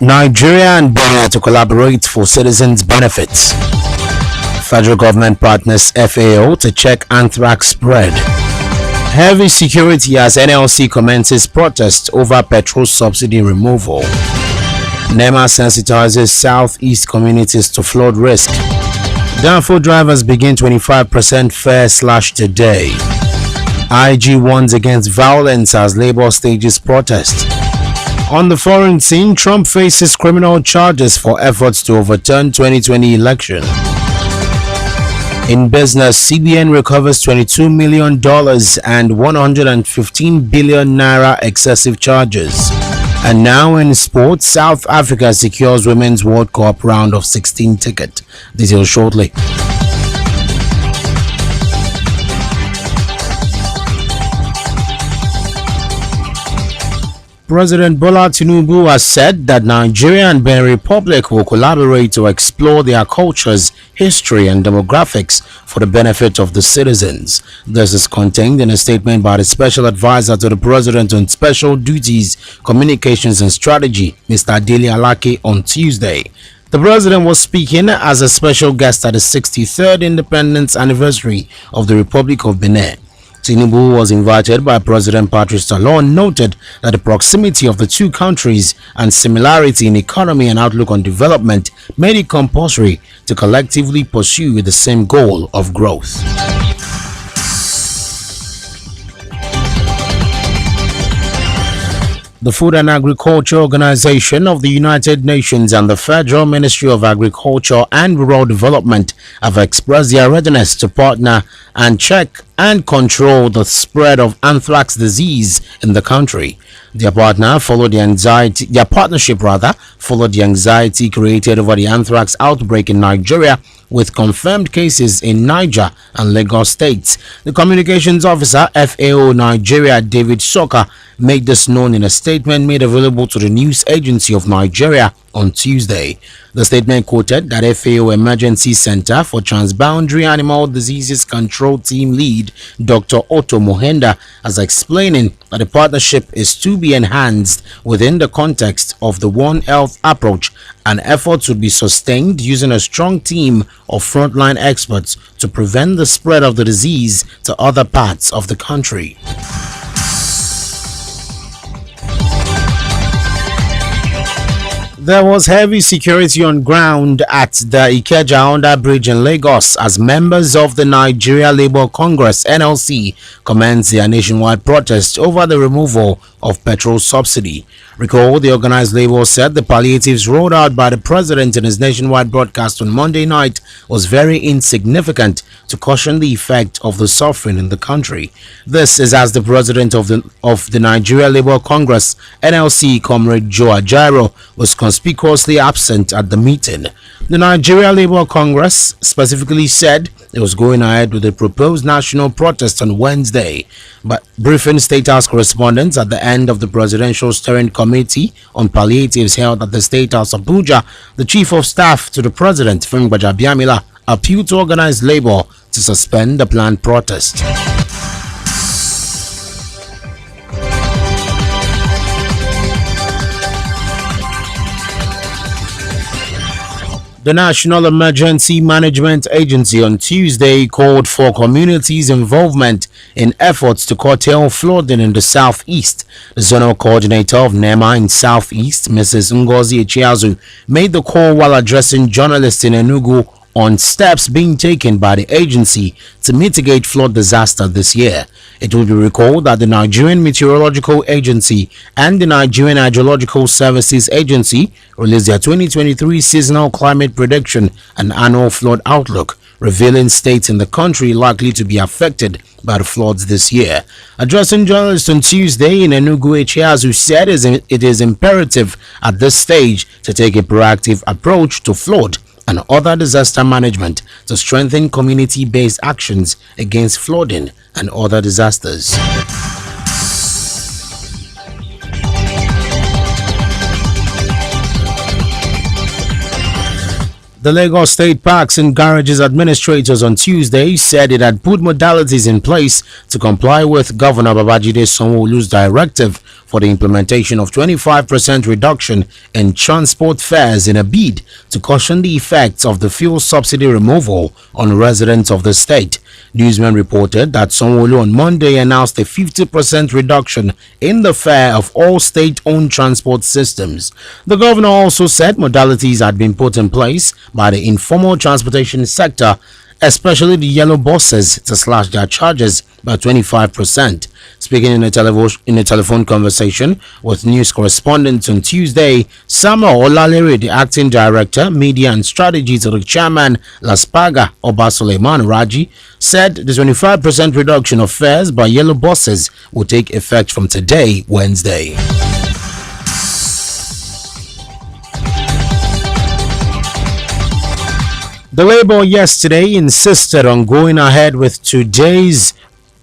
Nigeria and Benin to collaborate for citizens' benefits. Federal government partners FAO to check anthrax spread. Heavy security as NLC commences protest over petrol subsidy removal. NEMA sensitizes southeast communities to flood risk. Danfo drivers begin 25% fare slash today. IG warns against violence as Labour stages protest. On the foreign scene, Trump faces criminal charges for efforts to overturn 2020 election. In business, CBN recovers $22 million and 115 billion naira excessive charges. And now in sports, South Africa secures Women's World Cup round of 16 ticket. Details shortly. President Bola Tinubu has said that Nigeria and Benin Republic will collaborate to explore their cultures, history and demographics for the benefit of the citizens. This is contained in a statement by the Special Advisor to the President on Special Duties, Communications and Strategy, Mr. Dele Alake, on Tuesday. The President was speaking as a special guest at the 63rd Independence Anniversary of the Republic of Benin. Tinubu was invited by President Patrice Talon, noted that the proximity of the two countries and similarity in economy and outlook on development made it compulsory to collectively pursue the same goal of growth. The Food and Agriculture Organization of the United Nations and the Federal Ministry of Agriculture and Rural Development have expressed their readiness to partner and check and control the spread of anthrax disease in the country. Their partnership followed the anxiety created over the anthrax outbreak in Nigeria, with confirmed cases in Niger and Lagos states. The communications officer, FAO Nigeria, David Soka, made this known in a statement made available to the news agency of Nigeria on Tuesday. The statement quoted that FAO Emergency Center for Transboundary Animal Diseases Control Team Lead Dr. Otto Mohenda as explaining that the partnership is to be enhanced within the context of the One Health approach, and efforts would be sustained using a strong team of frontline experts to prevent the spread of the disease to other parts of the country. There was heavy security on ground at the Ikeja Under Bridge in Lagos as members of the Nigeria Labour Congress (NLC) commenced their nationwide protest over the removal of petrol subsidy. Recall, the organized labor said the palliatives rolled out by the president in his nationwide broadcast on Monday night was very insignificant to cushion the effect of the suffering in the country. This is as the president of the Nigeria Labour Congress (NLC), Comrade Joe Ajaero, was conspicuously absent at the meeting. The Nigeria Labour Congress specifically said it was going ahead with the proposed national protest on Wednesday, but briefing State House correspondents at the end of the Presidential Steering Committee on Palliatives held at the State House Abuja, the Chief of Staff to the President, Femi Gbajabiamila, appealed to organized labor to suspend the planned protest. The National Emergency Management Agency on Tuesday called for communities' involvement in efforts to curtail flooding in the southeast. The zonal coordinator of NEMA in southeast, Mrs. Ngozi Echiazu, made the call while addressing journalists in Enugu on steps being taken by the agency to mitigate flood disaster this year. It will be recalled that the Nigerian Meteorological Agency and the Nigerian Hydrological Services Agency released their 2023 seasonal climate prediction and annual flood outlook, revealing states in the country likely to be affected by the floods this year. Addressing journalists on Tuesday in Enugu, Echiazu said it is imperative at this stage to take a proactive approach to flood and other disaster management to strengthen community-based actions against flooding and other disasters. The Lagos State Parks and Garages Administrators on Tuesday said it had put modalities in place to comply with Governor Babajide Sanwo-Olu's directive for the implementation of 25% reduction in transport fares in a bid to cushion the effects of the fuel subsidy removal on residents of the state. Newsmen reported that Sanwo-Olu on Monday announced a 50% reduction in the fare of all state-owned transport systems. The governor also said modalities had been put in place by the informal transportation sector, especially the yellow buses, to slash their charges by 25%. Speaking in a telephone conversation with news correspondents on Tuesday, Samuel Olalere, the acting director, media and strategy to the chairman, Laspaga Oba Suleiman Raji, said the 25% reduction of fares by yellow buses will take effect from today, Wednesday. The Labour yesterday insisted on going ahead with today's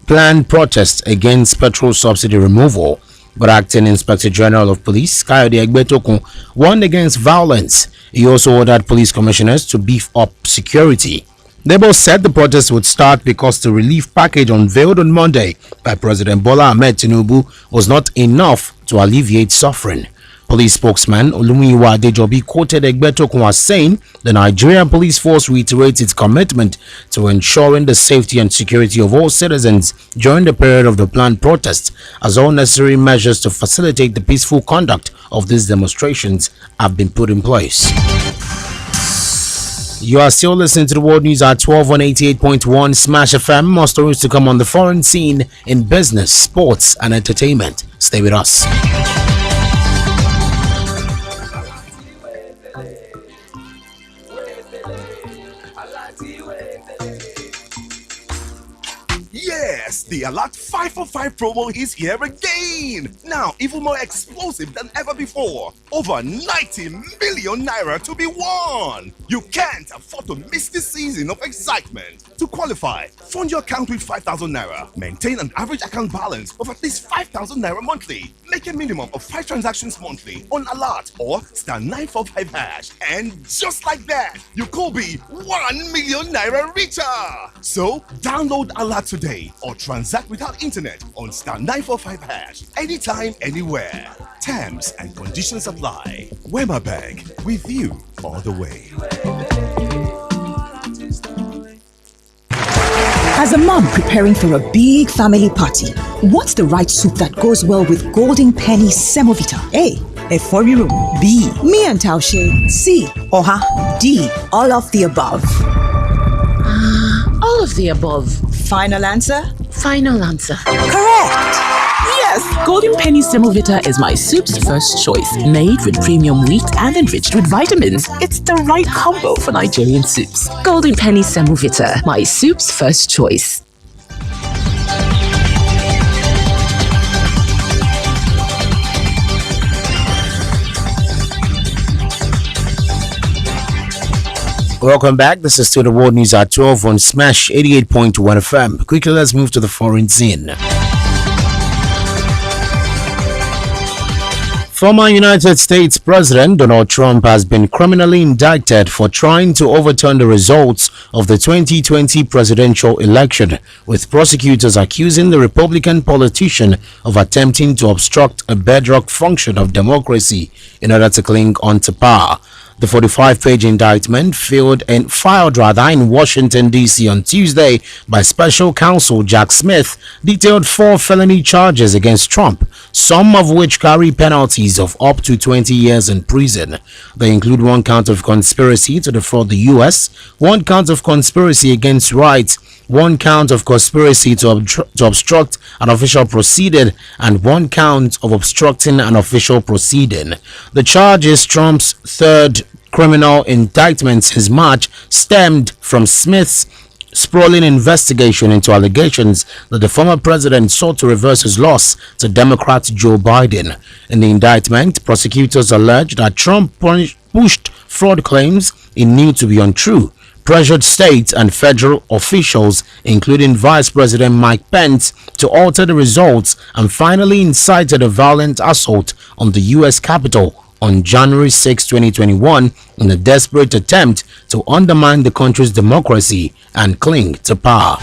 planned protest against petrol subsidy removal, but acting Inspector General of Police Kayode Egbetokun warned against violence. He also ordered police commissioners to beef up security. Labour said the protest would start because the relief package unveiled on Monday by President Bola Ahmed Tinubu was not enough to alleviate suffering. Police spokesman Olumiyiwa Adejobi quoted Egbetokun as saying the Nigerian police force reiterates its commitment to ensuring the safety and security of all citizens during the period of the planned protest, as all necessary measures to facilitate the peaceful conduct of these demonstrations have been put in place. You are still listening to the World News at 12 on 88.1 Smash FM. More stories to come on the foreign scene in business, sports and entertainment. Stay with us. Yes, the Alert 545 promo is here again. Now, even more explosive than ever before. Over 90 million naira to be won. You can't afford to miss this season of excitement. To qualify, fund your account with 5,000 naira. Maintain an average account balance of at least 5,000 naira monthly. Make a minimum of 5 transactions monthly on Alert or star 945 hash. And just like that, you could be 1 million naira richer. So, download Alert today or transact without internet on star 945 hash anytime, anywhere. Terms and conditions apply. Wema Bank, with you all the way. As a mom preparing for a big family party, what's the right soup that goes well with Golden Penny Semovita? A. Eforiru. B. Me and Taushe. C. Oha. D. All of the above. All of the above. Final answer? Final answer. Correct! Yes, Golden Penny Semovita is my soup's first choice. Made with premium wheat and enriched with vitamins. It's the right combo for Nigerian soups. Golden Penny Semovita, my soup's first choice. Welcome back. This is still the World News at 12 on Smash 88.1 FM. Quickly, let's move to the foreign scene. Former United States President Donald Trump has been criminally indicted for trying to overturn the results of the 2020 presidential election, with prosecutors accusing the Republican politician of attempting to obstruct a bedrock function of democracy in order to cling on to power. The 45-page indictment filed in Washington, D.C. on Tuesday by special counsel Jack Smith detailed 4 felony charges against Trump, some of which carry penalties of up to 20 years in prison. They include 1 count of conspiracy to defraud the U.S., 1 count of conspiracy against rights, 1 count of conspiracy to obstruct an official proceeding, and 1 count of obstructing an official proceeding. The charge is Trump's 3rd criminal indictment since March, stemmed from Smith's sprawling investigation into allegations that the former president sought to reverse his loss to Democrat Joe Biden. In the indictment, prosecutors allege that Trump pushed fraud claims he knew to be untrue, pressured state and federal officials, including Vice President Mike Pence, to alter the results, and finally incited a violent assault on the U.S. Capitol on January 6, 2021, in a desperate attempt to undermine the country's democracy and cling to power.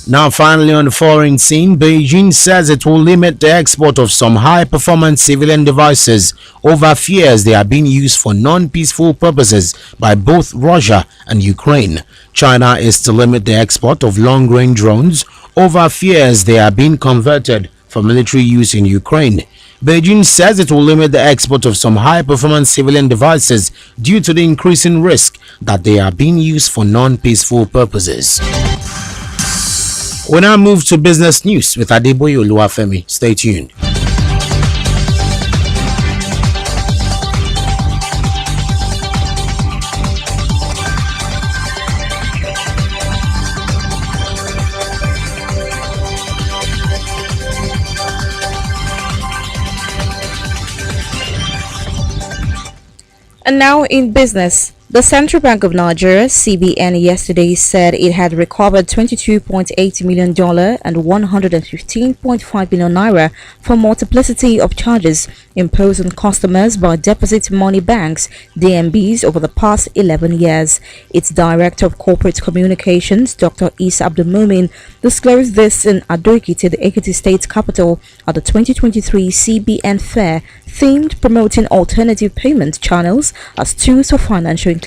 Now, finally, on the foreign scene, Beijing says it will limit the export of some high-performance civilian devices over fears they are being used for non-peaceful purposes by both Russia and Ukraine. China is to limit the export of long-range drones over fears they are being converted for military use in Ukraine. Beijing says it will limit the export of some high-performance civilian devices due to the increasing risk that they are being used for non-peaceful purposes. We now move to business news with Adeboye Oluwafemi. Stay tuned. And now in business. The Central Bank of Nigeria, CBN, yesterday said it had recovered $22.8 million and 115.5 billion naira for multiplicity of charges imposed on customers by deposit money banks, DMBs, over the past 11 years. Its Director of Corporate Communications, Dr. Isa Abdulmumin, disclosed this in Ado-Ekiti, the Ekiti State capital, at the 2023 CBN Fair, themed promoting alternative payment channels as tools for financial inclusion.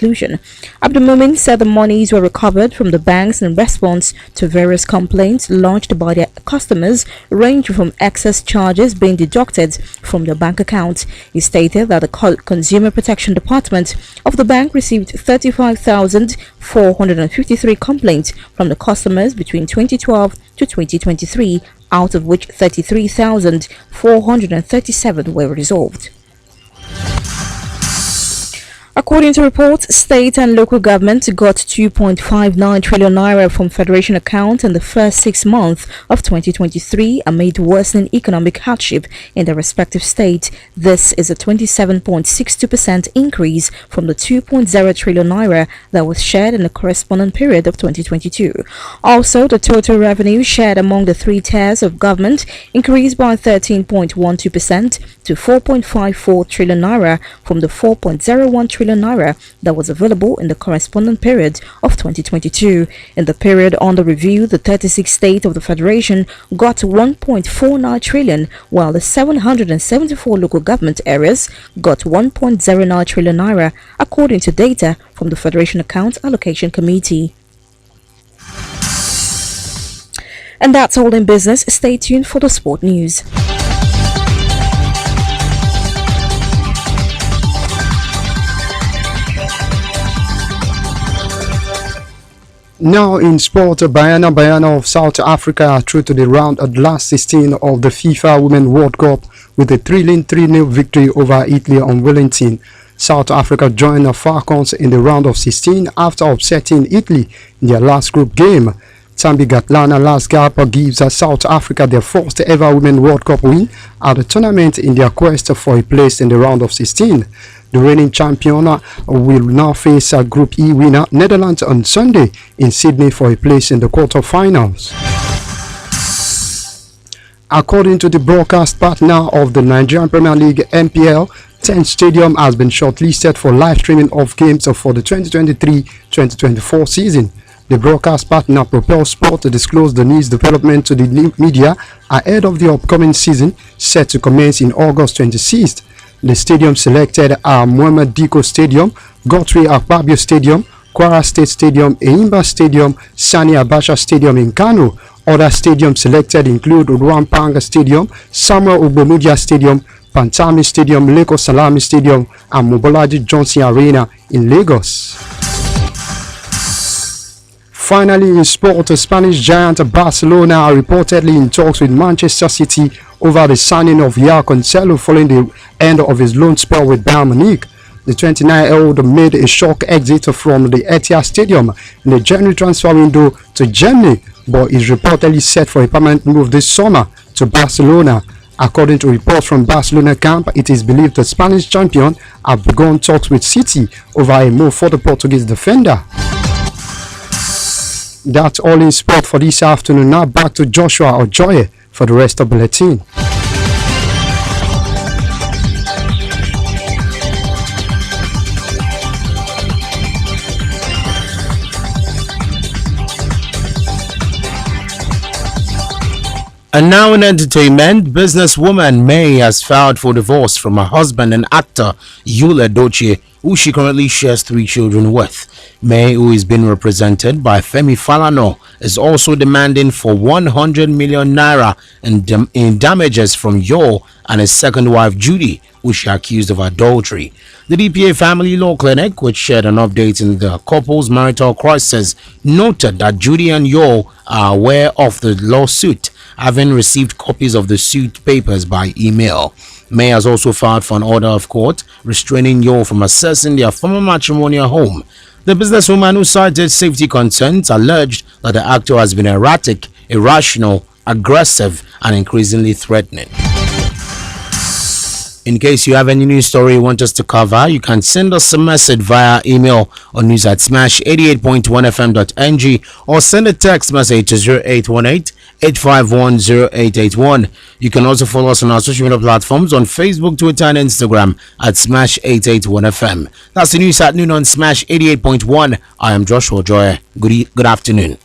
Abdulmumin said the monies were recovered from the banks in response to various complaints lodged by their customers, ranging from excess charges being deducted from their bank accounts. He stated that the Consumer Protection Department of the bank received 35,453 complaints from the customers between 2012 to 2023, out of which 33,437 were resolved. According to reports, state and local governments got 2.59 trillion naira from federation accounts in the first 6 months of 2023 amid worsening economic hardship in their respective states. This is a 27.62% increase from the 2.0 trillion naira that was shared in the corresponding period of 2022. Also, the total revenue shared among the three tiers of government increased by 13.12% to 4.54 trillion naira from the 4.01 trillion naira that was available in the corresponding period of 2022. In the period under review, the 36 states of the Federation got 1.49 trillion, while the 774 local government areas got 1.09 trillion naira, according to data from the Federation Accounts Allocation Committee. And that's all in business. Stay tuned for the sport news. Now in sport, Bayana of South Africa are through to the round at last 16 of the FIFA Women's World Cup with a thrilling 3-0 victory over Italy on Wellington. South Africa joined the Falcons in the round of 16 after upsetting Italy in their last group game. Thambi Gatlana last gap gives South Africa their first ever Women's World Cup win at the tournament in their quest for a place in the round of 16. The reigning champion will now face a Group E winner Netherlands on Sunday in Sydney for a place in the quarterfinals. According to the broadcast partner of the Nigerian Premier League (NPL), 10 Stadium has been shortlisted for live streaming of games for the 2023-2024 season. The broadcast partner Propel Sport disclosed the news development to the media ahead of the upcoming season set to commence in August 26th. The stadium selected are Muhammad Diko Stadium, Guthrie Akpabio Stadium, Kwara State Stadium, Eimba Stadium, Sani Abacha Stadium in Kano. Other stadiums selected include Ruampanga Stadium, Samuel Ogbomudia Stadium, Pantami Stadium, Lagos Salami Stadium, and Mobolaji Johnson Arena in Lagos. Finally, in sport, the Spanish giant Barcelona are reportedly in talks with Manchester City over the signing of Joao Cancelo following the end of his loan spell with Bayern Munich. The 29-year-old made a shock exit from the Etihad Stadium in the January transfer window to Germany, but is reportedly set for a permanent move this summer to Barcelona. According to reports from Barcelona camp, it is believed the Spanish champion have begun talks with City over a move for the Portuguese defender. That's all in sport for this afternoon. Now back to Joshua Ojoye for the rest of the bulletin. And now in entertainment, businesswoman May has filed for divorce from her husband and actor Yul Edochie, who she currently shares 3 children with. May, who is being represented by Femi Falana, is also demanding for 100 million naira in damages from Yul and his second wife Judy, who she accused of adultery. The DPA Family Law Clinic, which shared an update in the couple's marital crisis, noted that Judy and Yul are aware of the lawsuit, having received copies of the suit papers by email. May has also filed for an order of court restraining Yul from accessing their former matrimonial home. The businesswoman, who cited safety concerns, alleged that the actor has been erratic, irrational, aggressive, and increasingly threatening. In case you have any news story you want us to cover, you can send us a message via email on news@smash88.1fm.ng or send a text message to 0818-851-0881. You can also follow us on our social media platforms on Facebook, Twitter, and Instagram at Smash881FM. That's the news at noon on Smash 88.1. I am Joshua Joy. Good afternoon.